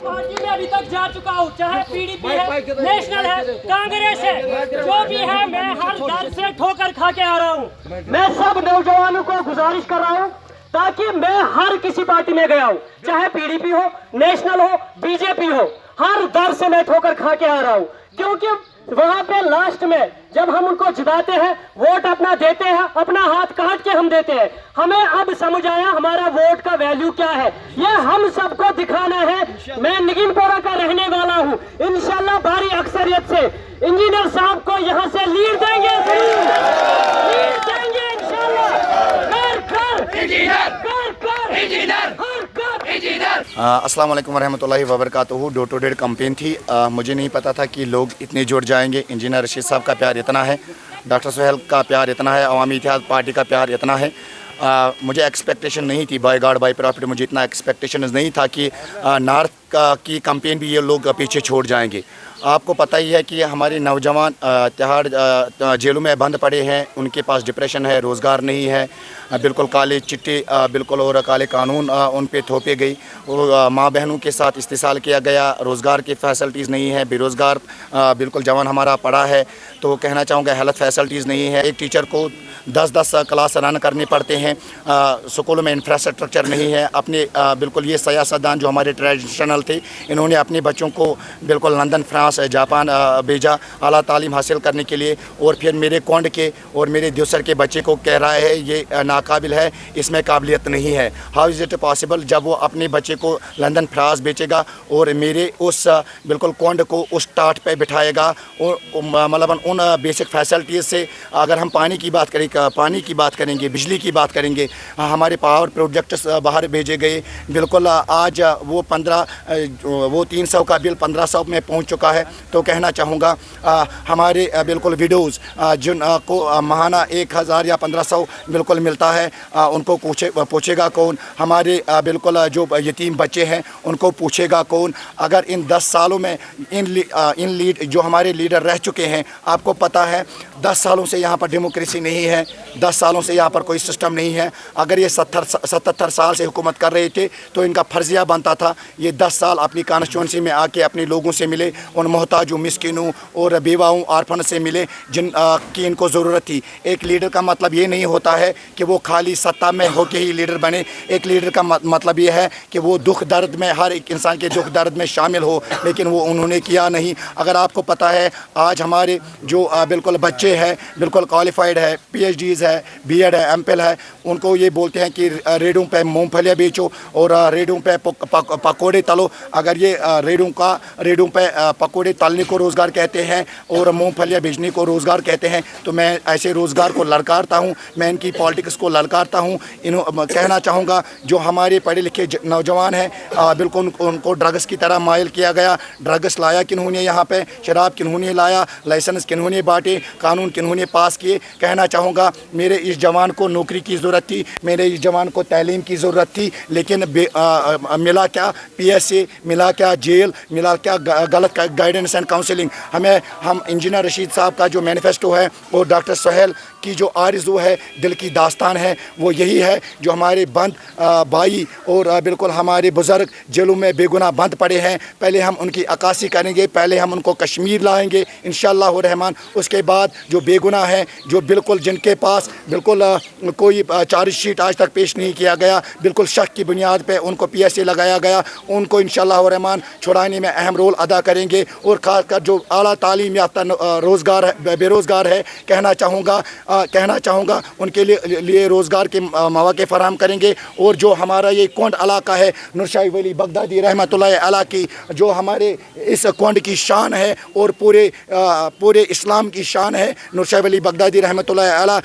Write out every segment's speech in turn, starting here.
Party में अभी तक जा चुका हूँ, चाहे पीडीपी है, नेशनल है, कांग्रेस है, जो भी है, मैं हर दर से ठोकर खा के आ रहा हूँ। मैं सब नौजवानों को गुजारिश कर रहा हूँ ताकि मैं हर किसी पार्टी में गया हूँ, चाहे पीडीपी हो, नेशनल हो, बीजेपी हो, हर दर से मैं ठोकर खा के आ रहा हूँ, क्योंकि वहां पे लास्ट में जब हम उनको जिताते हैं, वोट अपना देते हैं, अपना हाथ काट के हम देते हैं। हमें अब समझ आया हमारा वोट का वैल्यू क्या है, ये हम सबको दिखाना है। मैं निगिनपोरा का रहने वाला हूँ, इंशाल्लाह भारी अक्सरियत से इंजीनियर साहब को यहाँ से लीड देंगे, लीड देंगे इंशाल्लाह। अस्सलाम वालेकुम वरहमतुल्लाहि वबरकातुहू। डोर टू डोर कैंपेन थी। मुझे नहीं पता था कि लोग इतने जुड़ जाएंगे। इंजीनियर रशीद साहब का प्यार इतना है, डॉक्टर सुहेल का प्यार इतना है, अवामी इत्तेहाद पार्टी का प्यार इतना है। मुझे एक्सपेक्टेशन नहीं थी, बाय गॉड बाय प्रॉफिट मुझे इतना एक्सपेक्टेशन नहीं था कि नॉर्थ की कैंपेन भी ये लोग पीछे छोड़ जाएंगे। आपको पता ही है कि हमारे नौजवान तिहाड़ जेलों में बंद पड़े हैं, उनके पास डिप्रेशन है, रोज़गार नहीं है, बिल्कुल काले चिट्टे बिल्कुल और काले कानून उन पे थोपे गई, माँ बहनों के साथ इस्तेसाल किया गया, रोज़गार की फैसिलिटीज़ नहीं है, बेरोज़गार बिल्कुल जवान हमारा पड़ा है। तो कहना चाहूँगा हेल्थ फैसिलिटीज़ नहीं है, एक टीचर को 10-10 क्लास रन करने पड़ते हैं, स्कूलों में इंफ्रास्ट्रक्चर नहीं है। अपने बिल्कुल ये सियासतदान जो हमारे ट्रेडिशनल थे, इन्होंने अपने बच्चों को बिल्कुल लंदन, फ्रांस, जापान भेजा आला तालीम हासिल करने के लिए, और फिर मेरे कौंड के और मेरे दूसर के बच्चे को कह रहा है ये नाकाबिल है, इसमें काबिलियत नहीं है। हाउ इज़ इट पॉसिबल जब वो अपने बच्चे को लंदन, फ्रांस बेचेगा और मेरे उस बिल्कुल कौंड को उस टाट पे बिठाएगा। और मतलब उन बेसिक फैसिलिटीज़ से अगर हम पानी की बात करेंगे, बिजली की बात करेंगे, हमारे पावर प्रोजेक्ट्स बाहर भेजे गए। बिल्कुल आज वो 300 का बिल 1500 में पहुंच चुका है। तो कहना चाहूँगा हमारे बिल्कुल विडोज़ जिनको महाना 1000 या 1500 बिल्कुल मिलता है, उनको पूछेगा कौन? हमारे बिल्कुल जो यतीम बच्चे हैं उनको पूछेगा कौन? अगर इन 10 सालों में जो हमारे लीडर रह चुके हैं, आपको पता है 10 सालों से यहाँ पर डेमोक्रेसी नहीं है, 10 सालों से यहाँ पर कोई सिस्टम नहीं है। अगर ये 77 साल से हुकूमत कर रहे थे तो इनका फर्जिया बनता था ये 10 साल अपनी कॉन्स्टिट्यूंसी में आके अपने लोगों से मिले, उन मोहताजों, मिस्किनों और बेवाओं, आरफन से मिले जिन की इनको ज़रूरत थी। एक लीडर का मतलब ये नहीं होता है कि वो खाली सत्ता में होके ही लीडर बने। एक लीडर का मतलब ये है कि वो दुख दर्द में, हर एक इंसान के दुख दर्द में शामिल हो, लेकिन वो उन्होंने किया नहीं। अगर आपको पता है आज हमारे जो बिल्कुल बच्चे हैं, बिल्कुल क्वालिफाइड है, PhDs है, B.Ed है, MPhil है, उनको ये बोलते हैं कि रेडों पे मूंगफलियाँ बेचो और रेडों पे पकोड़े तलो। अगर ये रेडों पे पकोड़े तलने को रोज़गार कहते हैं और मूंगफलियाँ बेचने को रोज़गार कहते हैं, तो मैं ऐसे रोज़गार को ललकारता हूँ, मैं इनकी पॉलिटिक्स को ललकारता हूँ। कहना चाहूँगा जो हमारे पढ़े लिखे नौजवान हैं, बिल्कुल उनको ड्रग्स की तरह माइल किया गया। ड्रग्स लाया किन्होंने यहाँ पे, शराब किन्होंने लाया, लाइसेंस किन्होंने बांटे, कानून किन्होंने पास किए? कहना चाहूँगा मेरे इस जवान को नौकरी की ज़रूरत थी, मेरे इस जवान को तालीम की ज़रूरत थी, लेकिन मिला क्या? PSA मिला क्या? जेल मिला क्या? गलत गाइडेंस एंड काउंसलिंग। हम इंजीनियर रशीद साहब का जो मैनिफेस्टो है और डॉक्टर सुहेल की जो आरज़ू है, दिल की दास्तान है, वो यही है। जो हमारे बंद भाई और बिल्कुल हमारे बुज़ुर्ग जेलों में बेगुनाह बंद पड़े हैं, पहले हम उनकी अक्कासी करेंगे, पहले हम उनको कश्मीर लाएंगे इंशाअल्लाह रहमान। उसके बाद जो बेगुनाह हैं, जो बिल्कुल जिनके पास बिल्कुल कोई चार्जशीट आज तक पेश नहीं किया गया, बिल्कुल शक की बुनियाद पे उनको PSA लगाया गया, उनको इंशाअल्लाह रहमान छुड़ाने में अहम रोल अदा करेंगे। और ख़ासकर जो आला तालीम याफ्ता बेरोज़गार है, कहना चाहूँगा उनके लिए रोज़गार के मौक़े फराहम करेंगे। और जो हमारा ये कौंड इलाका है, नूरशाह वली बगदादी रहमतुल्लाह अलैह की जो हमारे इस कौंड की शान है और पूरे इस्लाम की शान है, नूरशाह वली बगदादी रहमतुल्लाह अलैह,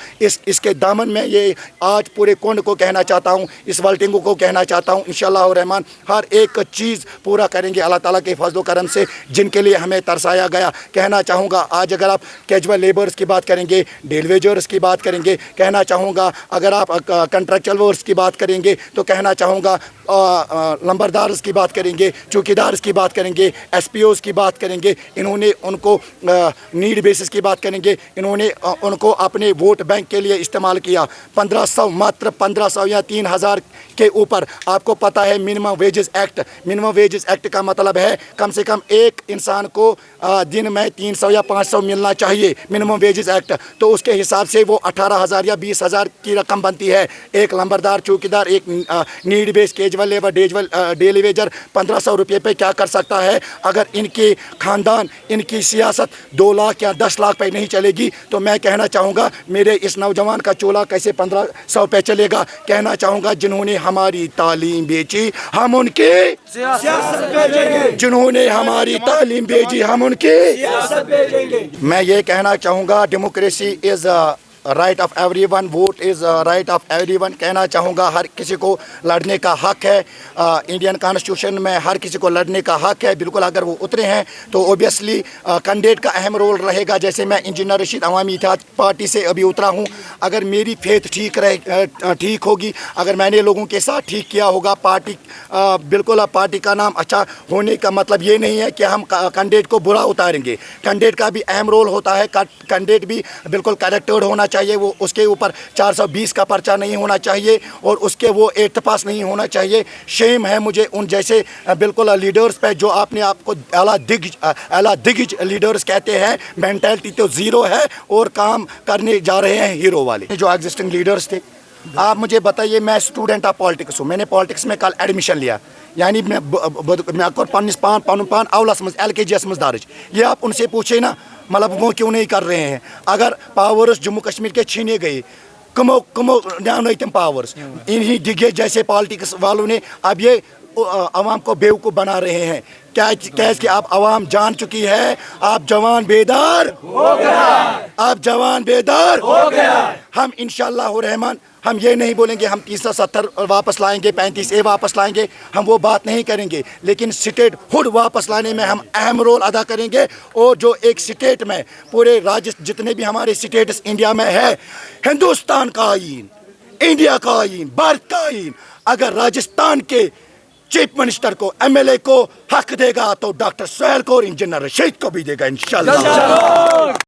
इसके दामन में ये आज पूरे कौंड को कहना चाहता हूँ, इस वल्टिंगो को कहना चाहता हूँ, इंशाअल्लाह रहमान हर एक चीज़ पूरा करेंगे अल्लाह ताला के फजल करम से, जिनके लिए हमें तरसाया गया। कहना चाहूँगा आज अगर आप कैजुअल लेबर्स की बात करेंगे, डेल वेजर्स ड्राइवर्स की बात करेंगे, कहना चाहूँगा अगर आप कंट्रैक्चुअल वर्कर्स की बात करेंगे तो कहना चाहूँगा लंबरदार्स की बात करेंगे, चौकीदार्स की बात करेंगे, SPOs की बात करेंगे, इन्होंने उनको नीड बेसिस की बात करेंगे, इन्होंने उनको अपने वोट बैंक के लिए इस्तेमाल किया। 1500 मात्र 1500 या 3000 के ऊपर। आपको पता है मिनिमम वेजेस एक्ट का मतलब है कम से कम एक इंसान को दिन में 300 या 500 मिलना चाहिए, मिनिमम वेजेस एक्ट। तो उसके हिसाब से वो 18,000 या 20,000 की रकम बनती है। एक लंबरदार, चौकीदार, एक need base, casual labour, daily Vaser 1500 रुपये पे क्या कर सकता है? अगर इनके खानदान, इनकी सियासत 2 लाख या 10 लाख पे नहीं चलेगी तो मैं कहना चाहूँगा मेरे इस नौजवान का चोला कैसे 1500 पे चलेगा। कहना चाहूँगा जिन्होंने हमारी तालीम बेची हम उनकी सियासत भेजेंगे, जिन्होंने हमारी तालीम भेजी हम उनकी सियासत भेजेंगे। मैं ये कहना चाहूँगा democracy is right of everyone, vote is right of everyone. कहना चाहूँगा हर किसी को लड़ने का हक है। इंडियन कॉन्स्टिट्यूशन में हर किसी को लड़ने का हक है। बिल्कुल अगर वो उतरे हैं तो ओबियसली कैंडिडेट का अहम रोल रहेगा। जैसे मैं इंजीनियर रशीद अवामी इत्तेहाद पार्टी से अभी उतरा हूँ, अगर मेरी फेथ ठीक होगी, अगर मैंने लोगों के साथ ठीक किया होगा, पार्टी बिल्कुल पार्टी का नाम अच्छा होने का मतलब ये नहीं है कि हम कैंडिडेट को बुरा उतारेंगे। कैंडिडेट का भी अहम रोल होता है। कैंडिडेट भी बिल्कुल करेक्टेड होना चाहिए, वो उसके ऊपर 420 का पर्चा नहीं होना चाहिए और उसके वो 8th पास नहीं होना चाहिए। शेम है मुझे उन जैसे बिल्कुल लीडर्स पे जो आपने आपको आला दिग्गज लीडर्स कहते हैं। मेंटालिटी तो ज़ीरो है और काम करने जा रहे हैं हीरो वाले जो एग्जिस्टिंग लीडर्स थे। आप मुझे बताइए, मैं स्टूडेंट ऑफ पॉलिटिक्स हूँ, मैंने पॉलिटिक्स में कल एडमिशन लिया, यानी मैं पान अवलस मज LKGS मज दर्ज। ये आप उनसे पूछे ना, मतलब वो क्यों नहीं कर रहे हैं? अगर पावर्स जम्मू कश्मीर के छीने गए, कमो न्याय तम पावर्स इन्हीं दिग्गज जैसे पॉलिटिक्स वालों ने अब ये अवाम को बेवकूफ़ बना रहे हैं। क्या कि आप अवाम जान चुकी है, आप जवान बेदार हो गया, आप जवान बेदार हो गया। हम इंशाअल्लाह रहमान हम ये नहीं बोलेंगे हम 370 वापस लाएंगे, 35A वापस लाएंगे, हम वो बात नहीं करेंगे, लेकिन स्टेट हुड वापस लाने में हम अहम रोल अदा करेंगे। और जो एक स्टेट में पूरे राज्य जितने भी हमारे स्टेट्स इंडिया में है, हिंदुस्तान का आईन, इंडिया का आईन, भारत का आईन, अगर राजस्थान के चीफ मिनिस्टर को, MLA को हक देगा तो डॉक्टर सुहेल को और इंजीनियर रशीद को भी देगा इंशाअल्लाह।